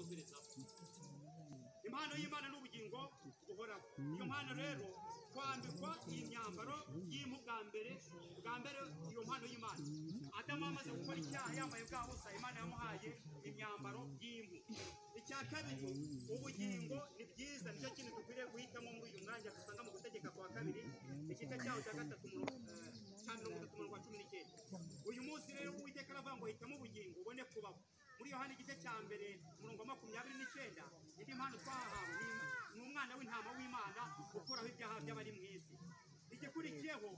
gukomerezaho. Impano y'Imana n'ubugingo buhoraho. Iyo mpano rero kwambikwa iyi myambaro y'impu bwa mbere iyo mpano y'Imana. Adamu amaze gukora icyaha yambaye bwa busa, Imana yamuhaye imyambaro y'impu. Icya kabiri, ubugingo ni byiza, nicyo kintu dukwiriye guhitamo muri uyu mwanya dusanga mu gutegeka kwa kabiri igice cyaho cya 3:19. Uyu munsi rero Uwiteka aravuga ngo hitamo ubugingo ubone kubaho. Muri Yohana igice cya mbere 29, indi mpano twahawe ni umwana w'intama w'Imana ukuraho ibyaha by'abari mu isi. Igikurikiyeho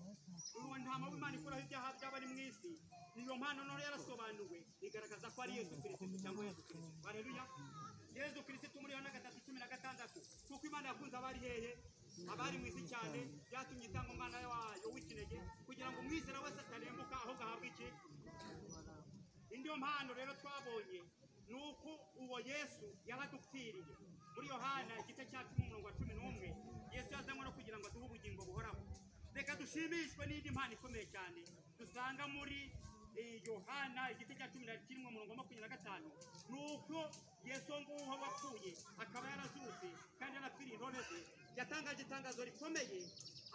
uwo ntama w'Imana ikuraho ibyaha by'abari mu isi, niyo mpano none yarasobanuwe igaragaza ko ari Yesu Kristo cyangwa Yesu Kristo. Haleluya. Yesu Kristo muri Yohana 3:16, kuko Imana yakunze abari hehe, abari mu isi cyane, byatumye itanga umwana wayo w'ikinege kugira ngo umwizera wese atarembuka ahubwo ahabwe iki. Indiyo mpano rero twabonye nuko uwo Yesu yaradupfiriye. Muri Yohana igice cya 10:11, Yesu yazanywe no kugira ngo aduhe ubugingo buhoraho. Reka dushimishwe n'indi mpano ikomeye cyane dusanga muri Yohana igice cya 11:25, nuko Yesu nguho wapfuye akaba yarazutse kandi yanapfiriye intore ze, yatangaje itangazo rikomeye.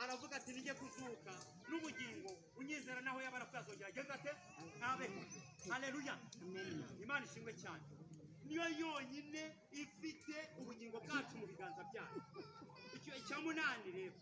Aravuga ati nige kuzuka n'ubugingo, unyizera naho yabara kwazongera ageze ate abeho. Haleluya. Imana ishimwe cyane. Niyo yonyine ifite ubugingo bwacu mu biganza byayo. Icyo icya 8 rero